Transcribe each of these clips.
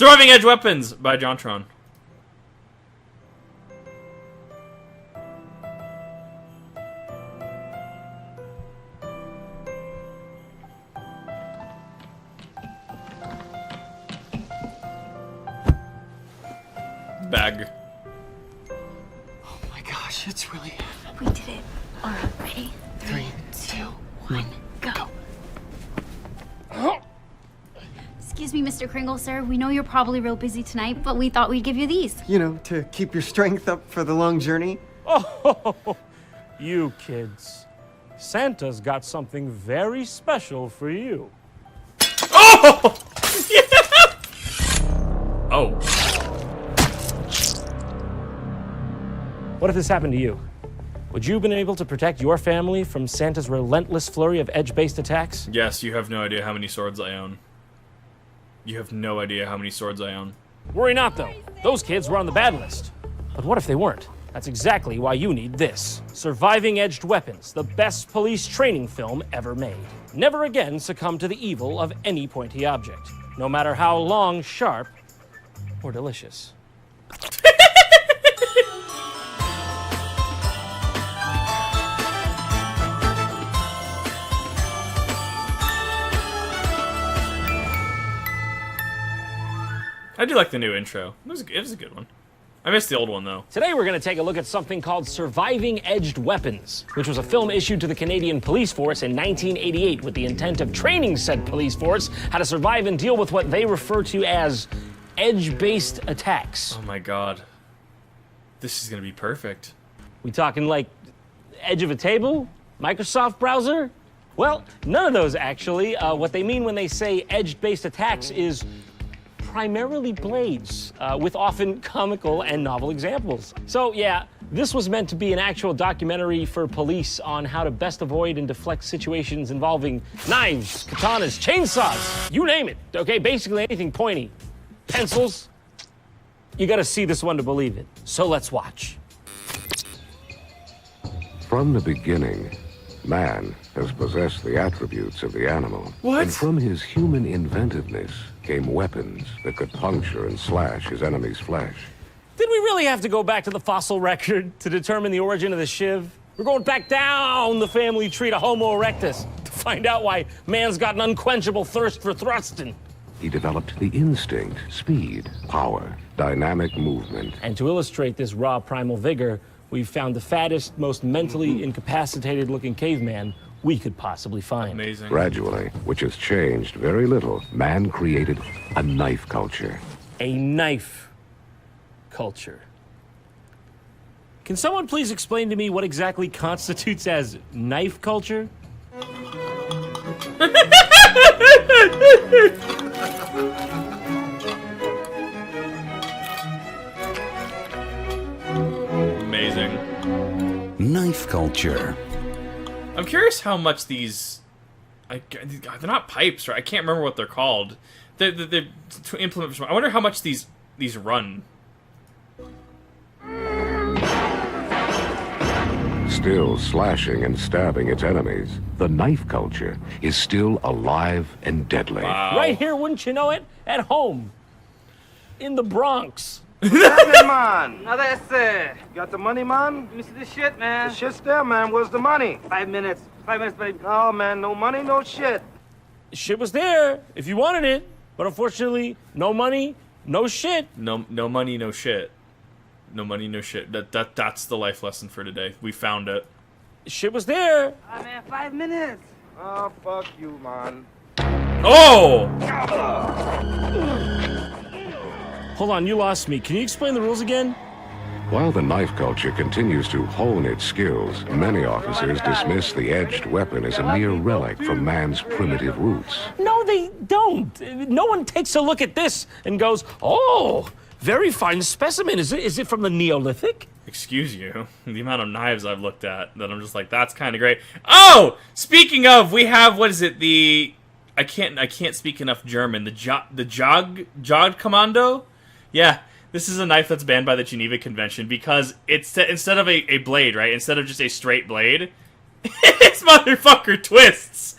Surviving Edge Weapons by JonTron. Bag. Oh my gosh, it's really... We did it. All right, ready? 3, 2, 1, go. Excuse me, Mr. Kringle, sir. We know you're probably real busy tonight, but we thought we'd give you these. You know, to keep your strength up for the long journey. Oh, you kids. Santa's got something very special for you. Oh! Oh. What if this happened to you? Would you have been able to protect your family from Santa's relentless flurry of edge-based attacks? Yes, you have no idea how many swords I own. You have no idea how many swords I own. Worry not, though. Those kids were on the bad list. But what if they weren't? That's exactly why you need this. Surviving Edged Weapons, the best police training film ever made. Never again succumb to the evil of any pointy object, no matter how long, sharp, or delicious. I do like the new intro. It was a good one. I missed the old one, though. Today we're going to take a look at something called Surviving Edged Weapons, which was a film issued to the Canadian Police Force in 1988 with the intent of training said police force how to survive and deal with what they refer to as edge-based attacks. Oh my god. This is going to be perfect. We talking like edge of a table? Microsoft browser? Well, none of those actually. What they mean when they say edge-based attacks is primarily blades, with often comical and novel examples. So yeah, this was meant to be an actual documentary for police on how to best avoid and deflect situations involving knives, katanas, chainsaws, you name it, okay? Basically anything pointy. Pencils. You gotta see this one to believe it. So let's watch. From the beginning, man has possessed the attributes of the animal. What? And from his human inventiveness came weapons that could puncture and slash his enemy's flesh. Did we really have to go back to the fossil record to determine the origin of the shiv? We're going back down the family tree to Homo erectus to find out why man's got an unquenchable thirst for thrusting. He developed the instinct, speed, power, dynamic movement. And to illustrate this raw primal vigor, we've found the fattest, most mentally incapacitated looking caveman we could possibly find. Amazing. Gradually, which has changed very little, man created a knife culture. A knife culture. Can someone please explain to me what exactly constitutes as knife culture? Amazing. Knife culture. I'm curious how much these... they're not pipes, right? I can't remember what they're called. They're to implement... I wonder how much these run. Still slashing and stabbing its enemies, the knife culture is still alive and deadly. Wow. Right here, wouldn't you know it? At home. In the Bronx. Hey, man. Now that's it. Got the money, man? Let me see the shit, man. The shit's there, man. Where's the money? 5 minutes. 5 minutes, baby. No, man. No money, no shit. Shit was there if you wanted it, but unfortunately, no money, no shit. No money, no shit. No money, no shit. That's the life lesson for today. We found it. Shit was there. Ah, man. 5 minutes. Oh, fuck you, man. Oh! Hold on, you lost me. Can you explain the rules again? While the knife culture continues to hone its skills, many officers dismiss the edged weapon as a mere relic from man's primitive roots. No, they don't. No one takes a look at this and goes, oh, very fine specimen. Is it from the Neolithic? Excuse you. The amount of knives I've looked at that I'm just like, that's kind of great. Oh! Speaking of, we have, what is it, the... I can't speak enough German. The Jugjod Commando? Yeah, this is a knife that's banned by the Geneva Convention because it's instead of a blade, right? Instead of just a straight blade, this motherfucker twists.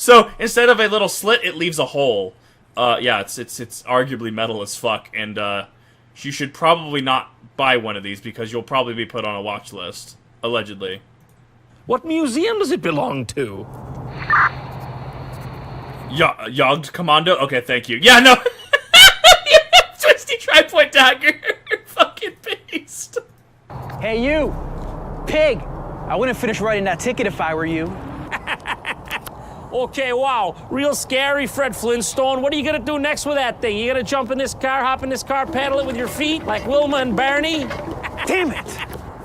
So instead of a little slit, it leaves a hole. Yeah, it's arguably metal as fuck, and you should probably not buy one of these because you'll probably be put on a watch list, allegedly. What museum does it belong to? Jugjod Commando? Okay, thank you. Yeah, no. Twisty tri-point dagger. Fucking beast. Hey, you! Pig! I wouldn't finish writing that ticket if I were you. Okay, wow. Real scary, Fred Flintstone. What are you gonna do next with that thing? You gonna jump in this car, hop in this car, paddle it with your feet like Wilma and Barney? Damn it!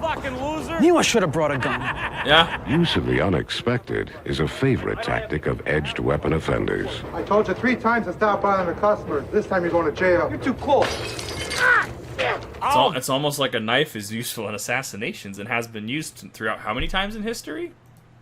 Fucking loser. Knew I should have brought a gun. Yeah. Use of the unexpected is a favorite tactic of edged weapon offenders. I told you 3 times to stop bothering the customers. This time you're going to jail. You're too close. It's almost like a knife is useful in assassinations and has been used throughout how many times in history?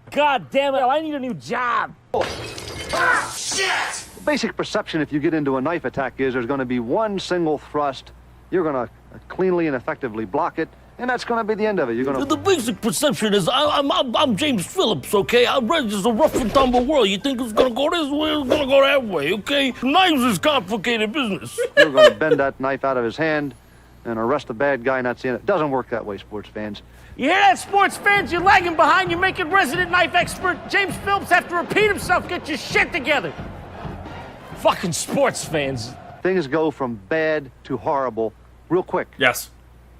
God damn it, I need a new job. The basic perception if you get into a knife attack is there's going to be one single thrust. You're going to cleanly and effectively block it, and that's going to be the end of it. You're going to... The basic perception is I'm James Phillips, okay? I'm ready. It's a rough and tumble world. You think it's going to go this way, it's going to go that way, okay? Knives is complicated business. You're going to bend that knife out of his hand and arrest the bad guy, and that's the end. It doesn't work that way, sports fans. You hear that, sports fans? You're lagging behind. You're making resident knife expert James Phillips have to repeat himself. Get your shit together. Fucking sports fans. Things go from bad to horrible real quick. Yes.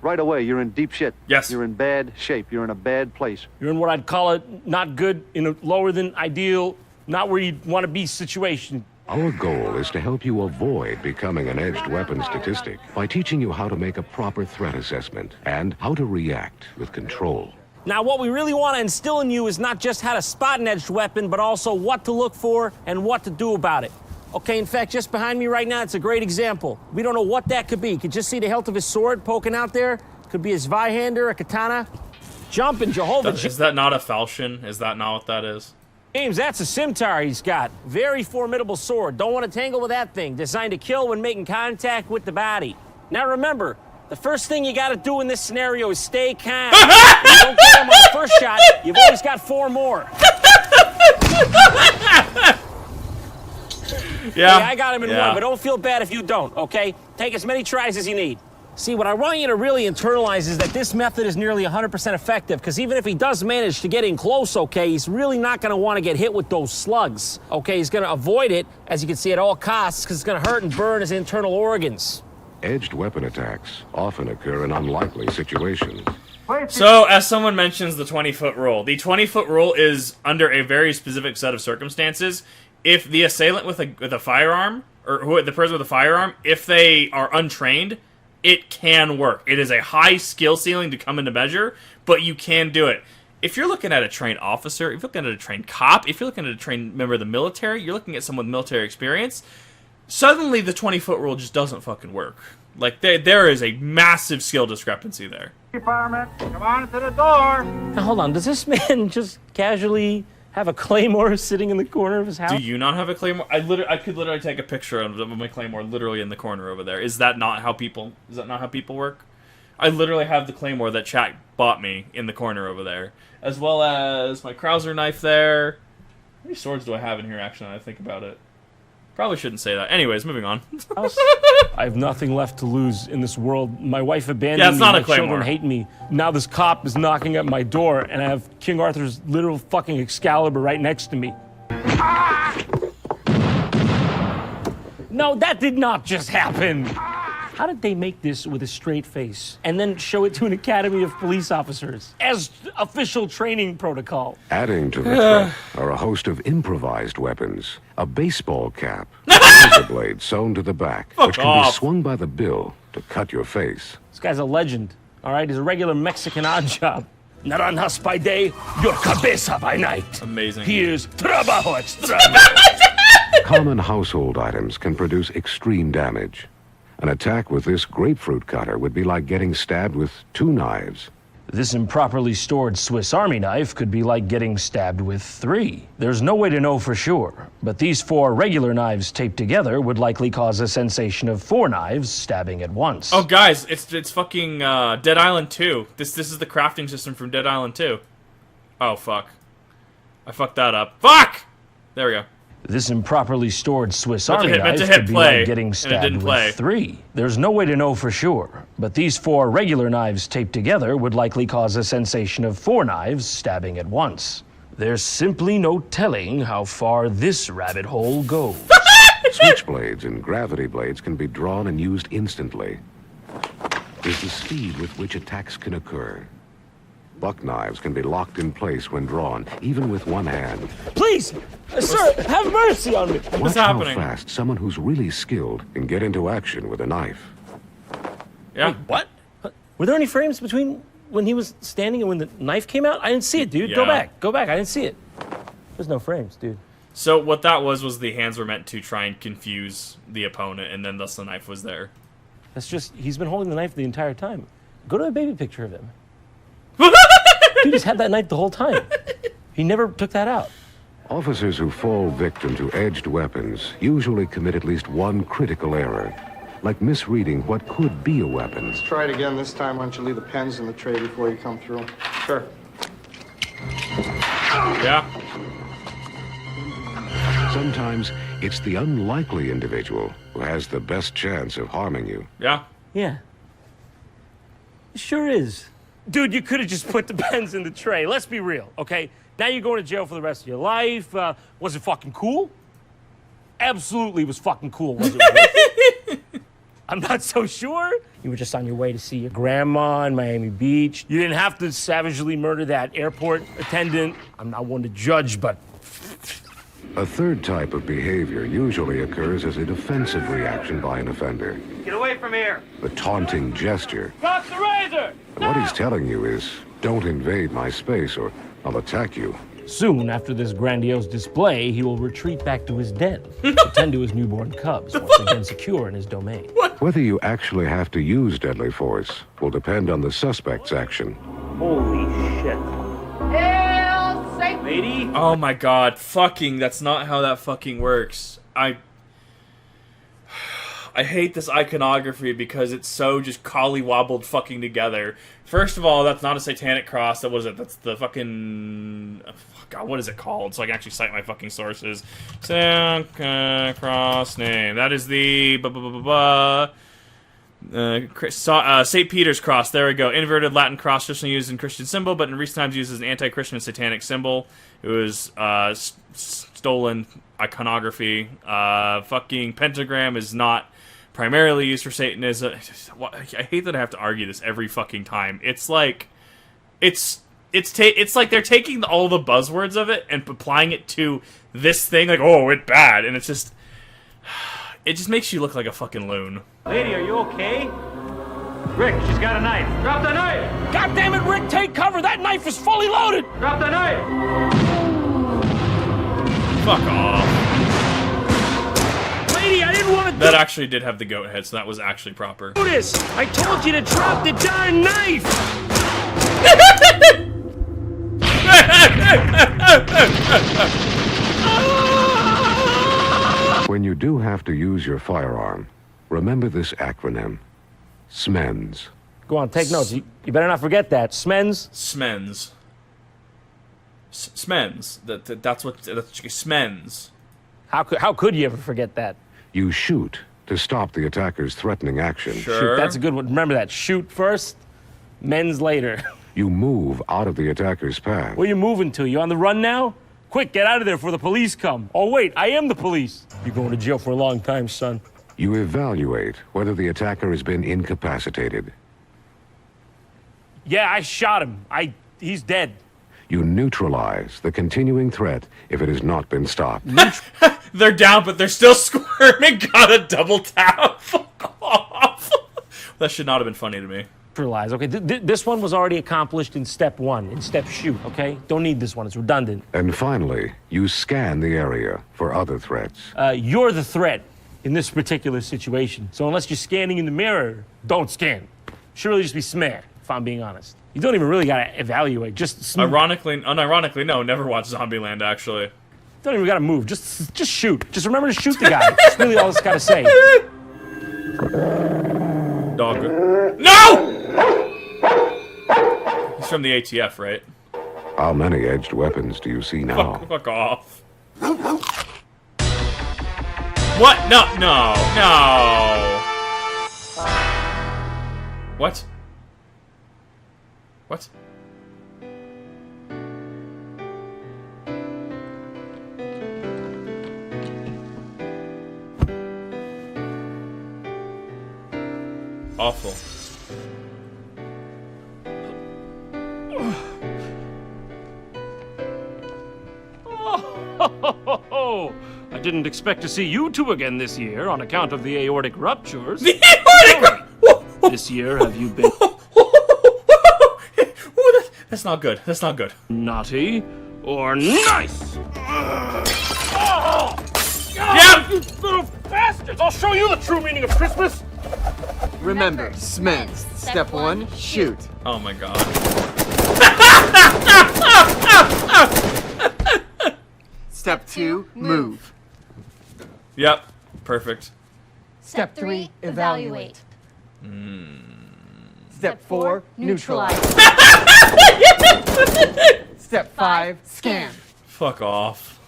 Right away, you're in deep shit. Yes. You're in bad shape. You're in a bad place. You're in what I'd call it not good, in a lower than ideal, not where you'd want to be situation. Our goal is to help you avoid becoming an edged weapon statistic by teaching you how to make a proper threat assessment and how to react with control. Now, what we really want to instill in you is not just how to spot an edged weapon, but also what to look for and what to do about it. Okay, in fact, just behind me right now, it's a great example. We don't know what that could be. You could just see the hilt of his sword poking out there. Could be his Zweihander, a katana. Jumping, Jehovah. Is that not a falchion? Is that not what that is? James, that's a scimitar he's got. Very formidable sword. Don't want to tangle with that thing. Designed to kill when making contact with the body. Now remember, the first thing you got to do in this scenario is stay calm. If you don't kill him on the first shot, you've always got 4 more. Yeah. Hey, I got him in 1, but don't feel bad if you don't, okay? Take as many tries as you need. See, what I want you to really internalize is that this method is nearly 100% effective, because even if he does manage to get in close, okay, he's really not going to want to get hit with those slugs, okay? He's going to avoid it, as you can see, at all costs, because it's going to hurt and burn his internal organs. Edged weapon attacks often occur in unlikely situations. So, as someone mentions the 20-foot rule, the 20-foot rule is under a very specific set of circumstances. If the assailant with a firearm, or the person with a firearm, if they are untrained, it can work. It is a high skill ceiling to come into measure, but you can do it. If you're looking at a trained officer, if you're looking at a trained cop, if you're looking at a trained member of the military, you're looking at someone with military experience, suddenly the 20-foot rule just doesn't fucking work. Like, there is a massive skill discrepancy there. Fireman, come on to the door. Now, hold on. Does this man just casually have a claymore sitting in the corner of his house? Do you not have a claymore? I could literally take a picture of my claymore literally in the corner over there. Is that not how people work? I literally have the claymore that chat bought me in the corner over there, as well as my Krauser knife there. How many swords do I have in here, actually, now that I think about it? Probably shouldn't say that. Anyways, moving on. I have nothing left to lose in this world. My wife abandoned me. My children hate me. Now this cop is knocking at my door, and I have King Arthur's literal fucking Excalibur right next to me. No, that did not just happen. How did they make this with a straight face and then show it to an academy of police officers as official training protocol? Adding to the threat are a host of improvised weapons. A baseball cap, a razor blade sewn to the back, which can be swung by the bill to cut your face. This guy's a legend, all right? He's a regular Mexican odd job. Naranjas by day, your cabeza by night. Amazing. Here's trabajo extra. Common household items can produce extreme damage. An attack with this grapefruit cutter would be like getting stabbed with 2 knives. This improperly stored Swiss Army knife could be like getting stabbed with 3. There's no way to know for sure, but these 4 regular knives taped together would likely cause a sensation of 4 knives stabbing at once. Oh, guys, it's fucking Dead Island 2. This is the crafting system from Dead Island 2. Oh, fuck. I fucked that up. Fuck! There we go. This improperly stored Swiss Meant to Army hit- meant to knife hit could be play, like getting and it stabbed didn't play. with 3. There's no way to know for sure, but these 4 regular knives taped together would likely cause a sensation of 4 knives stabbing at once. There's simply no telling how far this rabbit hole goes. Switchblades and gravity blades can be drawn and used instantly. Is the speed with which attacks can occur. Buck knives can be locked in place when drawn, even with one hand. Please, sir, have mercy on me. Watch how happening? fast someone who's really skilled can get into action with a knife. Yeah. What? Were there any frames between when he was standing and when the knife came out? I didn't see it, dude. Go Yeah. back. Go back. I didn't see it. There's no frames, dude. So what that was the hands were meant to try and confuse the opponent, and then thus the knife was there. That's just, he's been holding the knife the entire time. Go to a baby picture of him. Dude, he's had that knife the whole time. He never took that out. Officers who fall victim to edged weapons usually commit at least one critical error, like misreading what could be a weapon. Let's try it again. This time, why don't you leave the pens in the tray before you come through? Sure. Yeah. Sometimes it's the unlikely individual who has the best chance of harming you. Yeah. Yeah. It sure is. Dude, you could have just put the pens in the tray. Let's be real, okay? Now you're going to jail for the rest of your life. Was it fucking cool? Absolutely was fucking cool, was it? I'm not so sure. You were just on your way to see your grandma in Miami Beach. You didn't have to savagely murder that airport attendant. I'm not one to judge, but... A third type of behavior usually occurs as a defensive reaction by an offender. Get away from here. The taunting gesture. Drop the razor! And what he's telling you is, don't invade my space or I'll attack you. Soon after this grandiose display, he will retreat back to his den, attend to his newborn cubs, once again secure in his domain. Whether you actually have to use deadly force will depend on the suspect's action. Holy shit. Lady? Oh my god, fucking, that's not how that fucking works. I hate this iconography because it's so just collywobbled fucking together. First of all, that's not a Satanic Cross. What is it? That's the fucking... God, what is it called? So I can actually cite my fucking sources. Satanic Cross name. That is the... St. Peter's Cross. There we go. Inverted Latin cross, traditionally used in Christian symbol, but in recent times used as an anti-Christian and satanic symbol. It was stolen iconography. Fucking pentagram is not primarily used for Satanism. I hate that I have to argue this every fucking time. It's like it's like they're taking all the buzzwords of it and applying it to this thing. Like, oh, it's bad, and it just makes you look like a fucking loon. Lady, are you okay? Rick, she's got a knife. Drop the knife! God damn it, Rick, take cover! That knife is fully loaded! Drop the knife! Fuck off. Lady, I didn't want to That actually did have the goat head, so that was actually proper. do this! I told you to drop the darn knife! When you do have to use your firearm, remember this acronym. SMENS. Go on, take notes. You better not forget that. SMENS? Smens. Smens. That's Smens. How could you ever forget that? You shoot to stop the attacker's threatening action. Sure. Shoot, that's a good one. Remember that. Shoot first, men's later. You move out of the attacker's path. Where you moving to? You on the run now? Quick, get out of there before the police come. Oh, wait, I am the police. You're going to jail for a long time, son. You evaluate whether the attacker has been incapacitated. Yeah, I shot him. He's dead. You neutralize the continuing threat if it has not been stopped. They're down, but they're still squirming. Gotta double tap. Fuck off. That should not have been funny to me. Neutralize. Okay, this one was already accomplished in step 1, in step shoot, okay? Don't need this one. It's redundant. And finally, you scan the area for other threats. You're the threat in this particular situation. So unless you're scanning in the mirror, don't scan. Should really just be smear, if I'm being honest. You don't even really gotta evaluate. Just unironically, no. Never watched Zombieland. Actually, don't even gotta move. Just shoot. Just remember to shoot the guy. That's really all it's gotta say. Dog. No! He's from the ATF, right? How many edged weapons do you see now? Fuck off. What? No, no, no. What? What? Awful. Oh, I didn't expect to see you two again this year on account of the aortic ruptures. The aortic This year, have you been That's not good. That's not good. naughty or nice? Yeah! You little bastards! I'll show you the true meaning of Christmas! Remember, Smens. Step 1, shoot. Oh my god. Step 2, move. Yep. Perfect. Step 3, evaluate. Step 4, neutralize. Step 5, scan. Fuck off.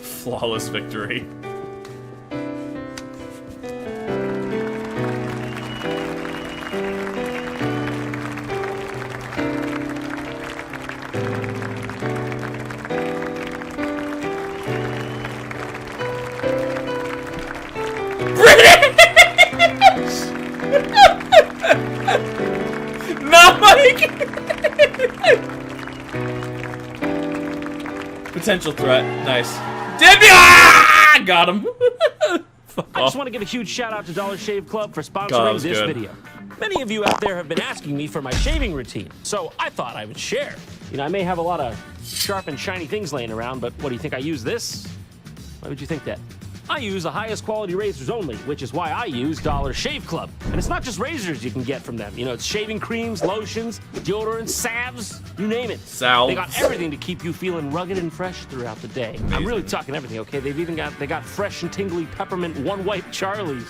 Flawless victory. No, Mike! Potential threat. Nice. Debbie! Ah! Got him. Fuck I off. just want to give a huge shout out to Dollar Shave Club for God, that sponsoring was this good. video. Many of you out there have been asking me for my shaving routine, so I thought I would share. You know, I may have a lot of sharp and shiny things laying around, but what do you think I use this? Why would you think that? I use the highest quality razors only, which is why I use Dollar Shave Club. And it's not just razors you can get from them. You know, it's shaving creams, lotions, deodorants, salves, you name it. Salves. They got everything to keep you feeling rugged and fresh throughout the day. I'm really talking everything, okay? They got fresh and tingly peppermint one-wipe Charlies.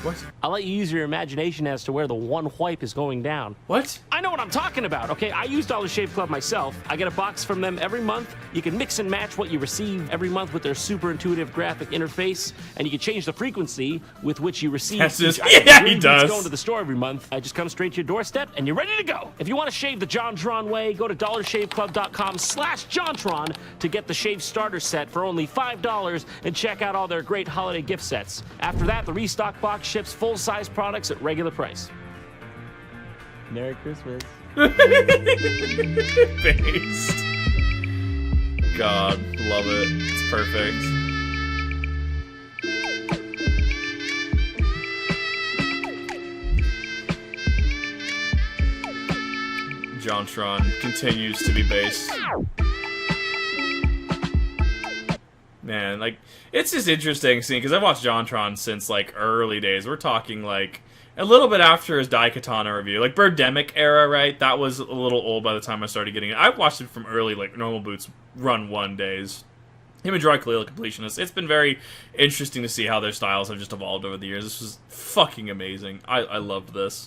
What? I'll let you use your imagination as to where the one wipe is going down. What? I know what I'm talking about, okay? I use Dollar Shave Club myself. I get a box from them every month. You can mix and match what you receive every month with their super intuitive graphic interface, and you can change the frequency with which you receive That's each just- item. yeah, You he don't does. need to go into the store every month. I just come straight to your doorstep, and you're ready to go. If you want to shave the JonTron way, go to dollarshaveclub.com/JonTron to get the shave starter set for only $5 and check out all their great holiday gift sets. After that, the restock box ships full-size products at regular price. Merry Christmas. Based. God, love it. It's perfect. JonTron continues to be based. Man, like, it's just interesting seeing, because I've watched JonTron since, like, early days. We're talking, like, a little bit after his Daikatana review. Like, Birdemic era, right? That was a little old by the time I started getting it. I watched it from early, like, Normal Boots Run 1 days. Him and Dry Khalil Completionist. It's been very interesting to see how their styles have just evolved over the years. This was fucking amazing. I loved this.